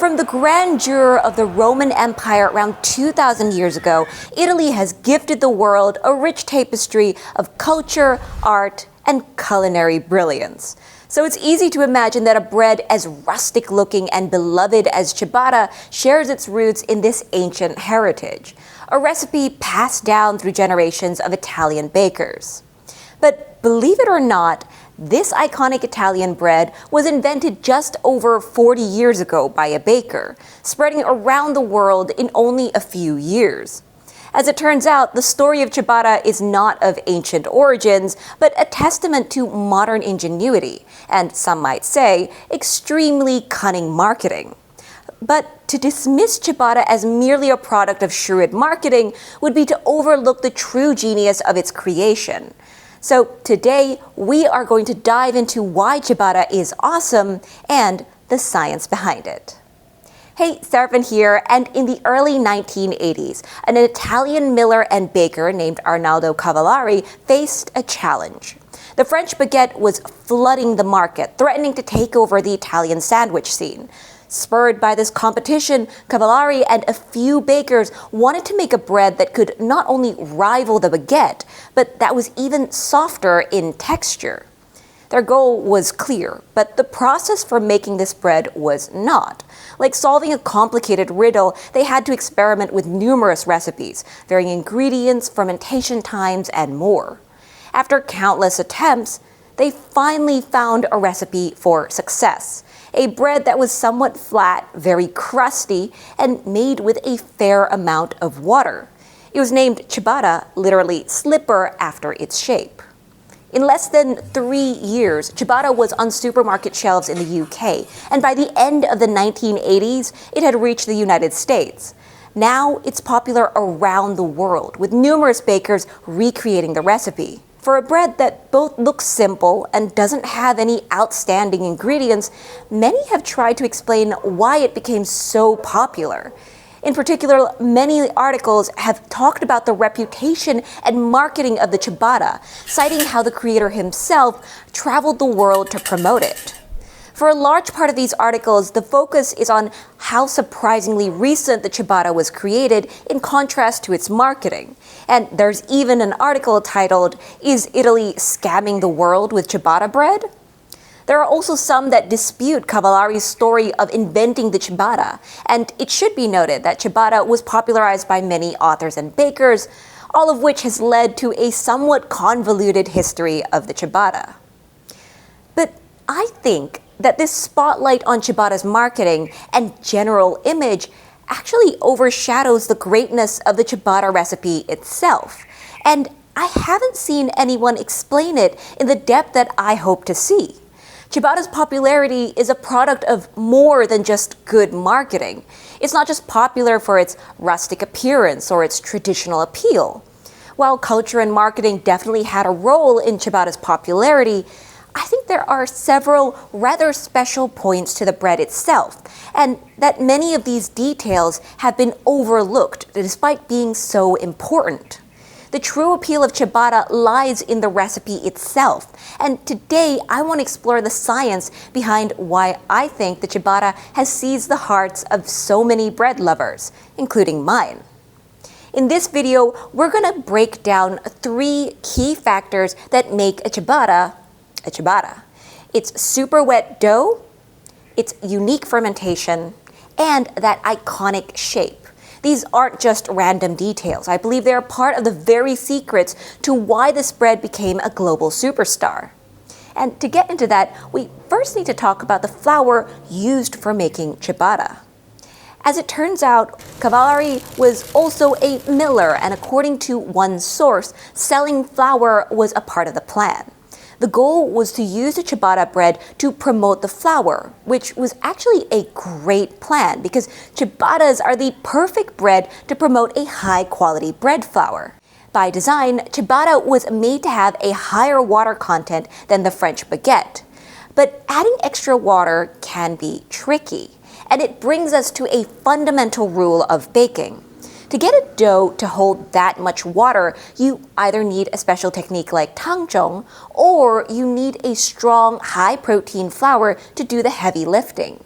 From the grandeur of the Roman Empire around 2,000 years ago, Italy has gifted the world a rich tapestry of culture, art, and culinary brilliance. So it's easy to imagine that a bread as rustic looking and beloved as ciabatta shares its roots in this ancient heritage, a recipe passed down through generations of Italian bakers. But believe it or not, this iconic Italian bread was invented just over 40 years ago by a baker, spreading around the world in only a few years. As it turns out, the story of ciabatta is not of ancient origins, but a testament to modern ingenuity, and some might say, extremely cunning marketing. But to dismiss ciabatta as merely a product of shrewd marketing would be to overlook the true genius of its creation. So today, we are going to dive into why ciabatta is awesome and the science behind it. Hey, Seraphin here, and in the early 1980s, an Italian miller and baker named Arnaldo Cavallari faced a challenge. The French baguette was flooding the market, threatening to take over the Italian sandwich scene. Spurred by this competition, Cavallari and a few bakers wanted to make a bread that could not only rival the baguette, but that was even softer in texture. Their goal was clear, but the process for making this bread was not. Like solving a complicated riddle, they had to experiment with numerous recipes, varying ingredients, fermentation times, and more. After countless attempts, they finally found a recipe for success. A bread that was somewhat flat, very crusty, and made with a fair amount of water. It was named ciabatta, literally slipper, after its shape. In less than 3 years, ciabatta was on supermarket shelves in the UK, and by the end of the 1980s, it had reached the United States. Now, it's popular around the world, with numerous bakers recreating the recipe. For a bread that both looks simple and doesn't have any outstanding ingredients, many have tried to explain why it became so popular. In particular, many articles have talked about the reputation and marketing of the ciabatta, citing how the creator himself traveled the world to promote it. For a large part of these articles, the focus is on how surprisingly recent the ciabatta was created in contrast to its marketing. And there's even an article titled, "Is Italy Scamming the World with Ciabatta Bread?" There are also some that dispute Cavallari's story of inventing the ciabatta, and it should be noted that ciabatta was popularized by many authors and bakers, all of which has led to a somewhat convoluted history of the ciabatta. But I think that this spotlight on ciabatta's marketing and general image actually overshadows the greatness of the ciabatta recipe itself. And I haven't seen anyone explain it in the depth that I hope to see. Ciabatta's popularity is a product of more than just good marketing. It's not just popular for its rustic appearance or its traditional appeal. While culture and marketing definitely had a role in ciabatta's popularity, I think there are several rather special points to the bread itself, and that many of these details have been overlooked despite being so important. The true appeal of ciabatta lies in the recipe itself, and today I want to explore the science behind why I think the ciabatta has seized the hearts of so many bread lovers, including mine. In this video, we're going to break down 3 key factors that make a ciabatta. Its super wet dough, its unique fermentation, and that iconic shape. These aren't just random details. I believe they are part of the very secrets to why this bread became a global superstar. And to get into that, we first need to talk about the flour used for making ciabatta. As it turns out, Cavallari was also a miller, and according to one source, selling flour was a part of the plan. The goal was to use the ciabatta bread to promote the flour, which was actually a great plan because ciabattas are the perfect bread to promote a high-quality bread flour. By design, ciabatta was made to have a higher water content than the French baguette. But adding extra water can be tricky, and it brings us to a fundamental rule of baking. To get a dough to hold that much water, you either need a special technique like tangzhong, or you need a strong, high-protein flour to do the heavy lifting.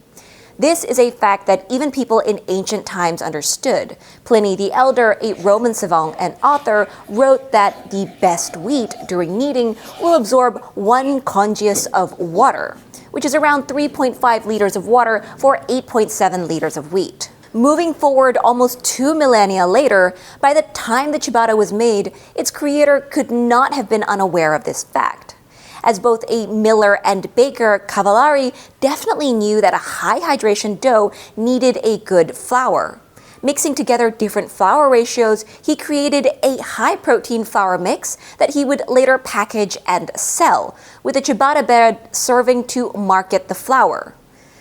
This is a fact that even people in ancient times understood. Pliny the Elder, a Roman savant and author, wrote that the best wheat during kneading will absorb 1 congius of water, which is around 3.5 liters of water for 8.7 liters of wheat. Moving forward almost 2 millennia later, by the time the ciabatta was made, its creator could not have been unaware of this fact. As both a miller and baker, Cavallari definitely knew that a high hydration dough needed a good flour. Mixing together different flour ratios, he created a high-protein flour mix that he would later package and sell, with the ciabatta bread serving to market the flour.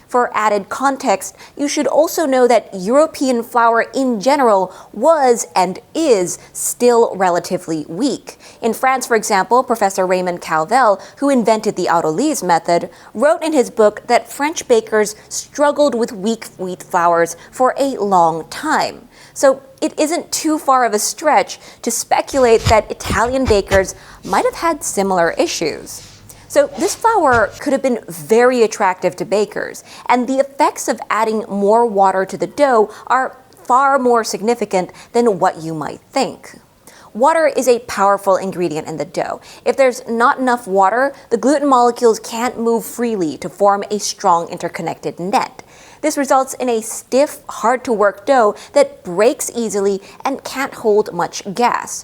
For added context, you should also know that European flour in general was and is still relatively weak. In France, for example, Professor Raymond Calvel, who invented the autolyse method, wrote in his book that French bakers struggled with weak wheat flours for a long time. So it isn't too far of a stretch to speculate that Italian bakers might have had similar issues. So this flour could have been very attractive to bakers, and the effects of adding more water to the dough are far more significant than what you might think. Water is a powerful ingredient in the dough. If there's not enough water, the gluten molecules can't move freely to form a strong interconnected net. This results in a stiff, hard-to-work dough that breaks easily and can't hold much gas.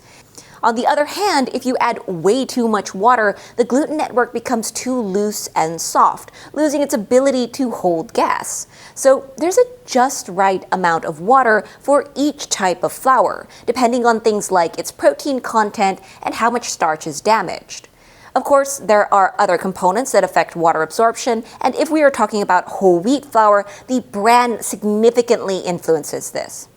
On the other hand, if you add way too much water, the gluten network becomes too loose and soft, losing its ability to hold gas. So there's a just right amount of water for each type of flour, depending on things like its protein content and how much starch is damaged. Of course, there are other components that affect water absorption, and if we are talking about whole wheat flour, the bran significantly influences this.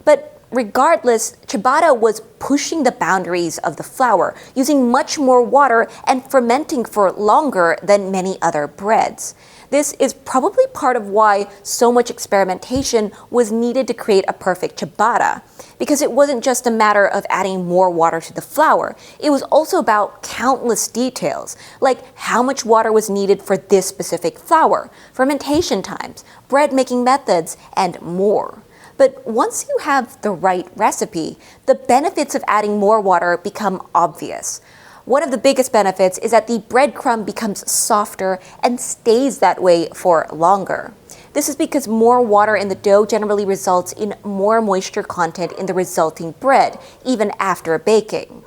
But regardless, ciabatta was pushing the boundaries of the flour, using much more water and fermenting for longer than many other breads. This is probably part of why so much experimentation was needed to create a perfect ciabatta, because it wasn't just a matter of adding more water to the flour. It was also about countless details, like how much water was needed for this specific flour, fermentation times, bread making methods, and more. But once you have the right recipe, the benefits of adding more water become obvious. One of the biggest benefits is that the breadcrumb becomes softer and stays that way for longer. This is because more water in the dough generally results in more moisture content in the resulting bread, even after baking.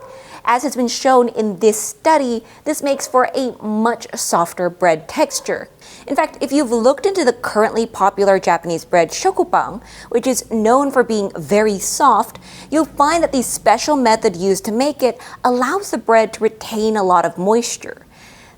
As has been shown in this study, this makes for a much softer bread texture. In fact, if you've looked into the currently popular Japanese bread shokupan, which is known for being very soft, you'll find that the special method used to make it allows the bread to retain a lot of moisture.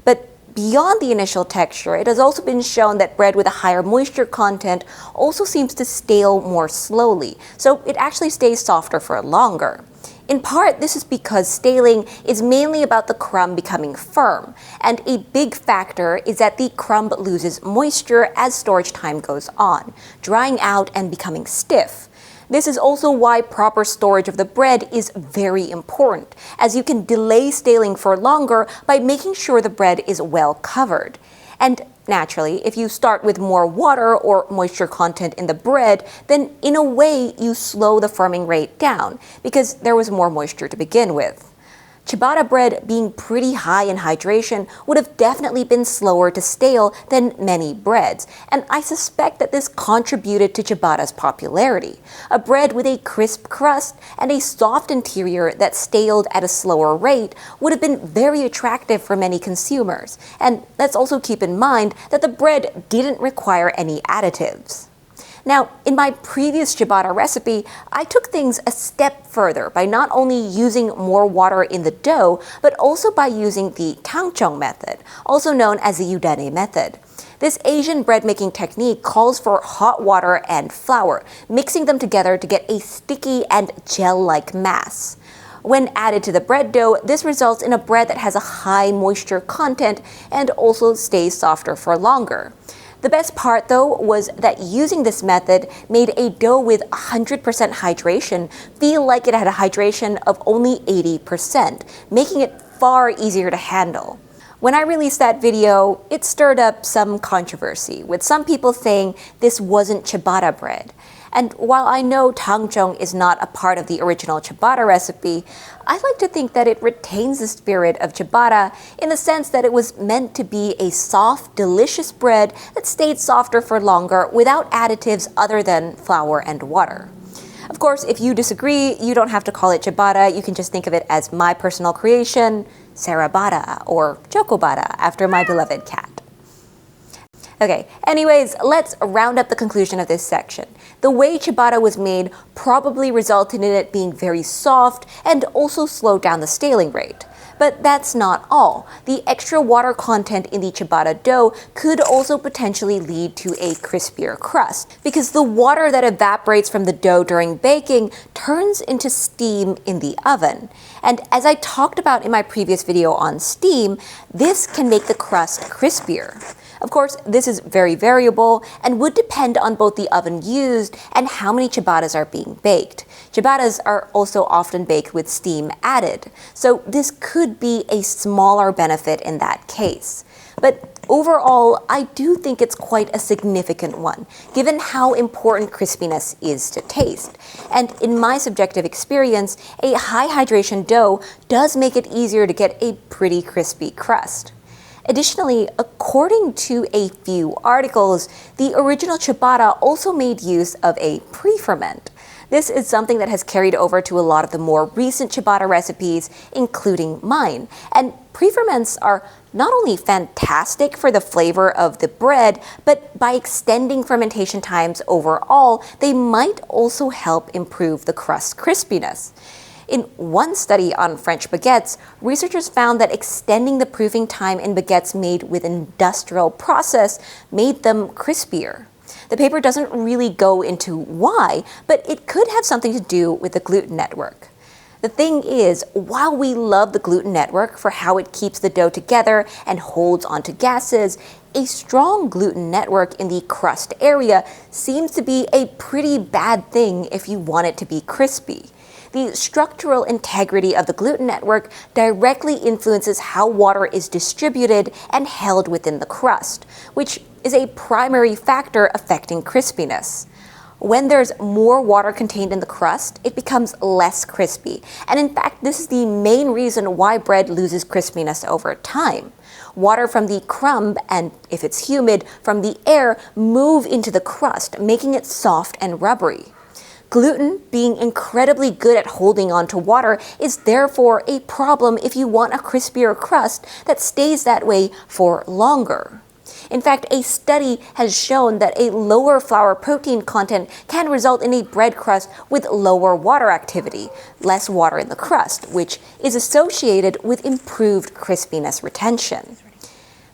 But beyond the initial texture, it has also been shown that bread with a higher moisture content also seems to stale more slowly, so it actually stays softer for longer. In part, this is because staling is mainly about the crumb becoming firm, and a big factor is that the crumb loses moisture as storage time goes on, drying out and becoming stiff. This is also why proper storage of the bread is very important, as you can delay staling for longer by making sure the bread is well covered. And naturally, if you start with more water or moisture content in the bread, then in a way you slow the firming rate down because there was more moisture to begin with. Ciabatta bread, being pretty high in hydration, would have definitely been slower to stale than many breads, and I suspect that this contributed to ciabatta's popularity. A bread with a crisp crust and a soft interior that staled at a slower rate would have been very attractive for many consumers, and let's also keep in mind that the bread didn't require any additives. Now, in my previous ciabatta recipe, I took things a step further by not only using more water in the dough, but also by using the tangchong method, also known as the yudane method. This Asian bread-making technique calls for hot water and flour, mixing them together to get a sticky and gel-like mass. When added to the bread dough, this results in a bread that has a high moisture content and also stays softer for longer. The best part, though, was that using this method made a dough with 100% hydration feel like it had a hydration of only 80%, making it far easier to handle. When I released that video, it stirred up some controversy, with some people saying this wasn't ciabatta bread. And while I know tangzhong is not a part of the original ciabatta recipe, I like to think that it retains the spirit of ciabatta in the sense that it was meant to be a soft, delicious bread that stayed softer for longer without additives other than flour and water. Of course, if you disagree, you don't have to call it ciabatta. You can just think of it as my personal creation, Ciabatta, or Chocobata, after my beloved cat. Okay, anyways, let's round up the conclusion of this section. The way ciabatta was made probably resulted in it being very soft and also slowed down the staling rate. But that's not all. The extra water content in the ciabatta dough could also potentially lead to a crispier crust, because the water that evaporates from the dough during baking turns into steam in the oven. And as I talked about in my previous video on steam, this can make the crust crispier. Of course, this is very variable and would depend on both the oven used and how many ciabattas are being baked. Ciabattas are also often baked with steam added, so this could be a smaller benefit in that case. But overall, I do think it's quite a significant one, given how important crispiness is to taste. And in my subjective experience, a high hydration dough does make it easier to get a pretty crispy crust. Additionally, according to a few articles, the original ciabatta also made use of a pre-ferment. This is something that has carried over to a lot of the more recent ciabatta recipes, including mine. And pre-ferments are not only fantastic for the flavor of the bread, but by extending fermentation times overall, they might also help improve the crust crispiness. In one study on French baguettes, researchers found that extending the proofing time in baguettes made with an industrial process made them crispier. The paper doesn't really go into why, but it could have something to do with the gluten network. The thing is, while we love the gluten network for how it keeps the dough together and holds onto gases, a strong gluten network in the crust area seems to be a pretty bad thing if you want it to be crispy. The structural integrity of the gluten network directly influences how water is distributed and held within the crust, which is a primary factor affecting crispiness. When there's more water contained in the crust, it becomes less crispy. And in fact, this is the main reason why bread loses crispiness over time. Water from the crumb, and if it's humid, from the air, move into the crust, making it soft and rubbery. Gluten, being incredibly good at holding on to water, is therefore a problem if you want a crispier crust that stays that way for longer. In fact, a study has shown that a lower flour protein content can result in a bread crust with lower water activity, less water in the crust, which is associated with improved crispiness retention.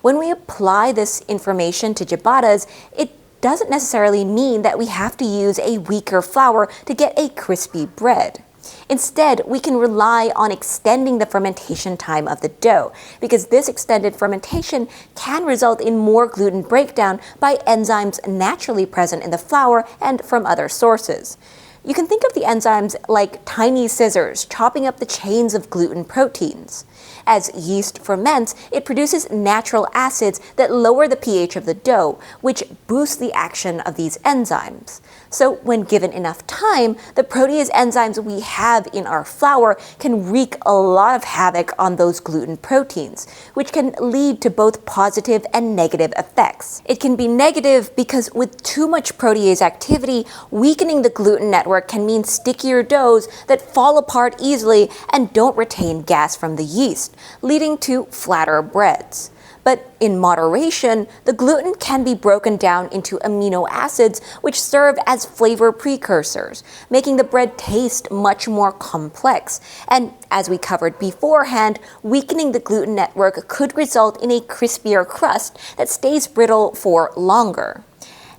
When we apply this information to ciabattas, it doesn't necessarily mean that we have to use a weaker flour to get a crispy bread. Instead, we can rely on extending the fermentation time of the dough, because this extended fermentation can result in more gluten breakdown by enzymes naturally present in the flour and from other sources. You can think of the enzymes like tiny scissors chopping up the chains of gluten proteins. As yeast ferments, it produces natural acids that lower the pH of the dough, which boosts the action of these enzymes. So when given enough time, the protease enzymes we have in our flour can wreak a lot of havoc on those gluten proteins, which can lead to both positive and negative effects. It can be negative because with too much protease activity, weakening the gluten network can mean stickier doughs that fall apart easily and don't retain gas from the yeast, leading to flatter breads. But in moderation, the gluten can be broken down into amino acids which serve as flavor precursors, making the bread taste much more complex. And as we covered beforehand, weakening the gluten network could result in a crispier crust that stays brittle for longer.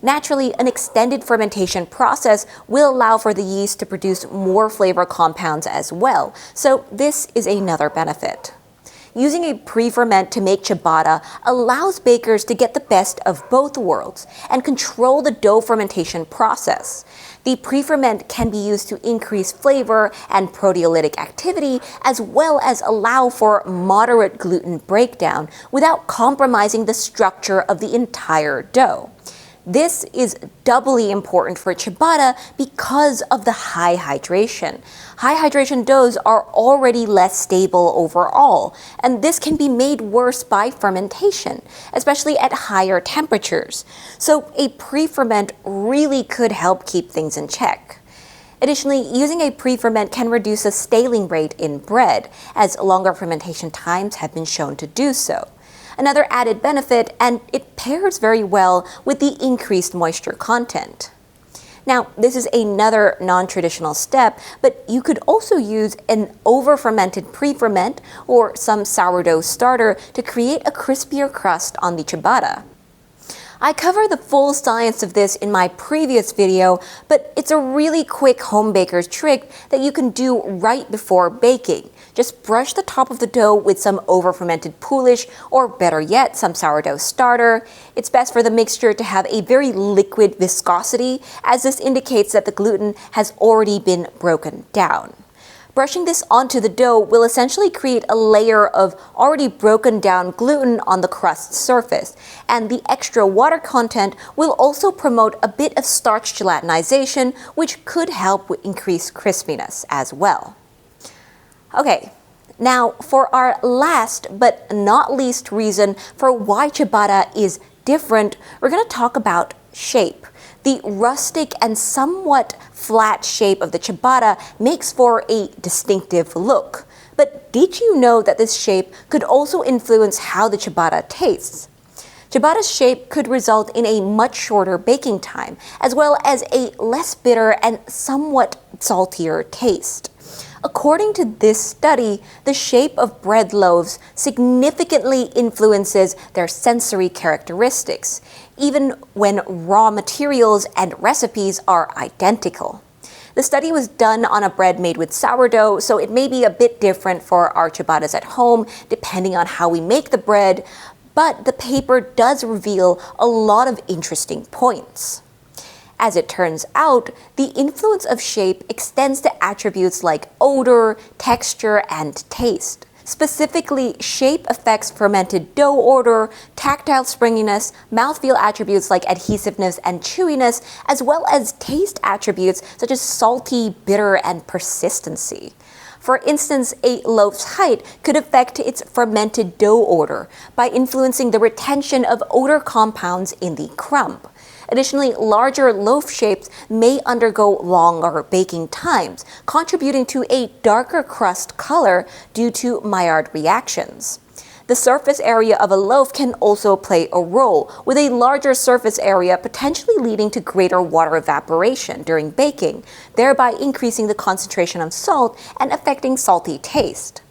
Naturally, an extended fermentation process will allow for the yeast to produce more flavor compounds as well, so this is another benefit. Using a pre-ferment to make ciabatta allows bakers to get the best of both worlds and control the dough fermentation process. The pre-ferment can be used to increase flavor and proteolytic activity, as well as allow for moderate gluten breakdown without compromising the structure of the entire dough. This is doubly important for ciabatta because of the high hydration. High hydration doughs are already less stable overall, and this can be made worse by fermentation, especially at higher temperatures. So a pre-ferment really could help keep things in check. Additionally, using a pre-ferment can reduce the staling rate in bread, as longer fermentation times have been shown to do so. Another added benefit, and it pairs very well with the increased moisture content. Now, this is another non-traditional step, but you could also use an over-fermented pre-ferment or some sourdough starter to create a crispier crust on the ciabatta. I cover the full science of this in my previous video, but it's a really quick home baker's trick that you can do right before baking. Just brush the top of the dough with some over-fermented poolish, or better yet, some sourdough starter. It's best for the mixture to have a very liquid viscosity, as this indicates that the gluten has already been broken down. Brushing this onto the dough will essentially create a layer of already broken down gluten on the crust surface, and the extra water content will also promote a bit of starch gelatinization, which could help with increased crispiness as well. Okay, now for our last but not least reason for why ciabatta is different, we're going to talk about shape. The rustic and somewhat flat shape of the ciabatta makes for a distinctive look. But did you know that this shape could also influence how the ciabatta tastes? Ciabatta's shape could result in a much shorter baking time, as well as a less bitter and somewhat saltier taste. According to this study, the shape of bread loaves significantly influences their sensory characteristics, even when raw materials and recipes are identical. The study was done on a bread made with sourdough, so it may be a bit different for our ciabattas at home, depending on how we make the bread, but the paper does reveal a lot of interesting points. As it turns out, the influence of shape extends to attributes like odor, texture, and taste. Specifically, shape affects fermented dough odor, tactile springiness, mouthfeel attributes like adhesiveness and chewiness, as well as taste attributes such as salty, bitter, and persistency. For instance, a loaf's height could affect its fermented dough odor by influencing the retention of odor compounds in the crumb. Additionally, larger loaf shapes may undergo longer baking times, contributing to a darker crust color due to Maillard reactions. The surface area of a loaf can also play a role, with a larger surface area potentially leading to greater water evaporation during baking, thereby increasing the concentration of salt and affecting salty taste.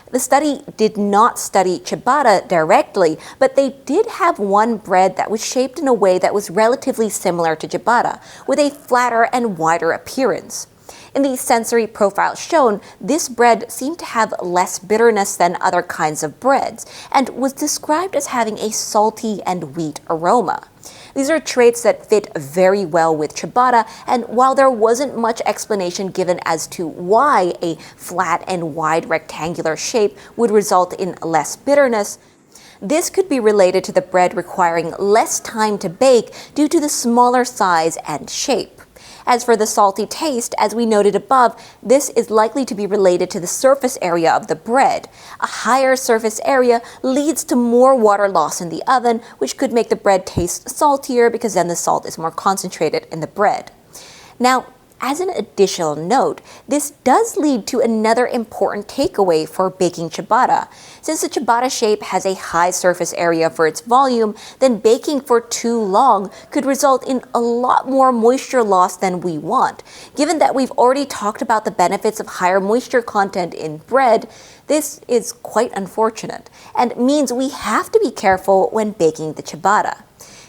The study did not study ciabatta directly, but they did have one bread that was shaped in a way that was relatively similar to ciabatta, with a flatter and wider appearance. In the sensory profile shown, this bread seemed to have less bitterness than other kinds of breads, and was described as having a salty and wheat aroma. These are traits that fit very well with ciabatta, and while there wasn't much explanation given as to why a flat and wide rectangular shape would result in less bitterness, this could be related to the bread requiring less time to bake due to the smaller size and shape. As for the salty taste, as we noted above, this is likely to be related to the surface area of the bread. A higher surface area leads to more water loss in the oven, which could make the bread taste saltier because then the salt is more concentrated in the bread. Now, as an additional note, this does lead to another important takeaway for baking ciabatta. Since the ciabatta shape has a high surface area for its volume, then baking for too long could result in a lot more moisture loss than we want. Given that we've already talked about the benefits of higher moisture content in bread, this is quite unfortunate and means we have to be careful when baking the ciabatta.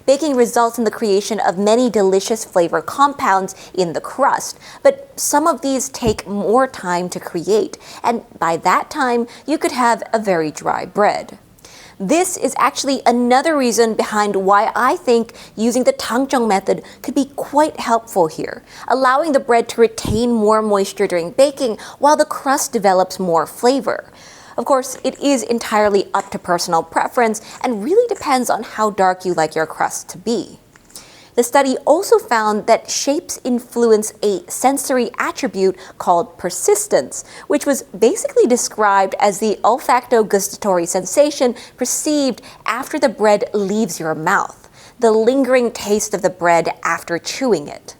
baking results in the creation of many delicious flavor compounds in the crust, but some of these take more time to create, and by that time, you could have a very dry bread. This is actually another reason behind why I think using the tangzhong method could be quite helpful here, allowing the bread to retain more moisture during baking while the crust develops more flavor. Of course, it is entirely up to personal preference and really depends on how dark you like your crust to be. The study also found that shapes influence a sensory attribute called persistence, which was basically described as the olfacto-gustatory sensation perceived after the bread leaves your mouth, the lingering taste of the bread after chewing it.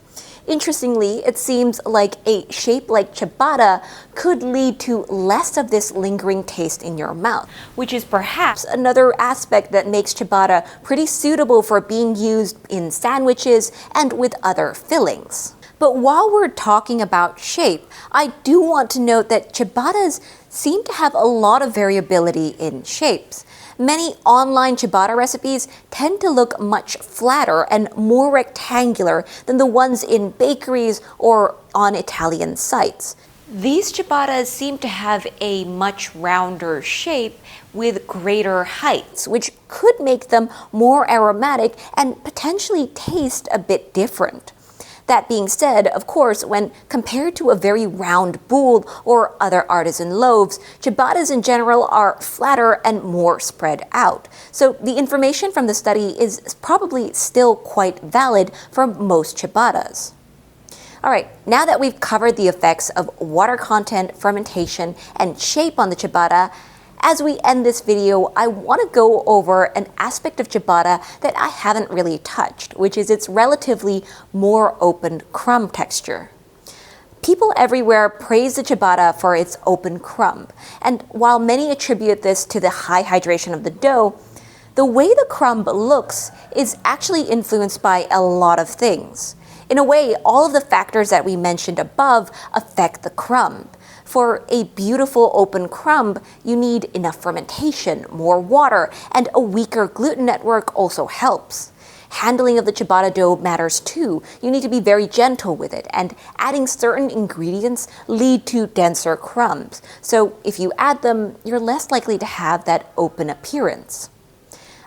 Interestingly, it seems like a shape like ciabatta could lead to less of this lingering taste in your mouth, which is perhaps another aspect that makes ciabatta pretty suitable for being used in sandwiches and with other fillings. But while we're talking about shape, I do want to note that ciabattas seem to have a lot of variability in shapes. Many online ciabatta recipes tend to look much flatter and more rectangular than the ones in bakeries or on Italian sites. These ciabattas seem to have a much rounder shape with greater heights, which could make them more aromatic and potentially taste a bit different. That being said, of course, when compared to a very round boule or other artisan loaves, ciabattas in general are flatter and more spread out. So the information from the study is probably still quite valid for most ciabattas. All right, now that we've covered the effects of water content, fermentation, and shape on the ciabatta, as we end this video, I want to go over an aspect of ciabatta that I haven't really touched, which is its relatively more open crumb texture. People everywhere praise the ciabatta for its open crumb, and while many attribute this to the high hydration of the dough, the way the crumb looks is actually influenced by a lot of things. In a way, all of the factors that we mentioned above affect the crumb. For a beautiful open crumb, you need enough fermentation, more water, and a weaker gluten network also helps. Handling of the ciabatta dough matters too. You need to be very gentle with it, and adding certain ingredients lead to denser crumbs. So if you add them, you're less likely to have that open appearance.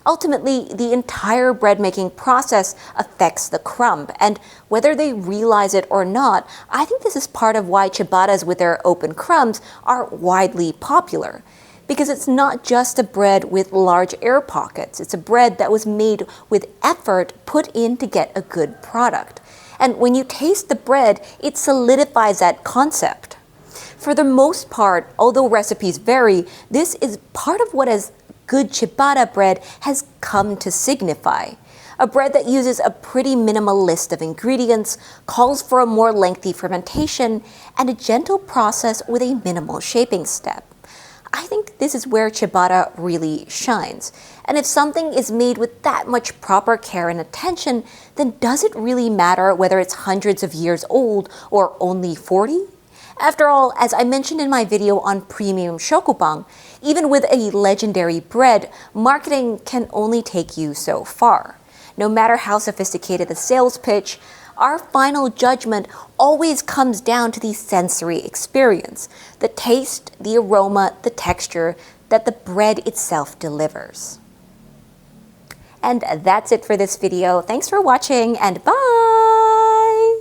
Ultimately, the entire bread-making process affects the crumb, and whether they realize it or not, I think this is part of why ciabattas with their open crumbs are widely popular. Because it's not just a bread with large air pockets, it's a bread that was made with effort put in to get a good product. And when you taste the bread, it solidifies that concept. For the most part, although recipes vary, this is part of what has good ciabatta bread has come to signify. A bread that uses a pretty minimal list of ingredients, calls for a more lengthy fermentation, and a gentle process with a minimal shaping step. I think this is where ciabatta really shines. And if something is made with that much proper care and attention, then does it really matter whether it's hundreds of years old or only 40? After all, as I mentioned in my video on premium shokubang, even with a legendary bread, marketing can only take you so far. No matter how sophisticated the sales pitch, our final judgment always comes down to the sensory experience, the taste, the aroma, the texture that the bread itself delivers. And that's it for this video. Thanks for watching, and bye!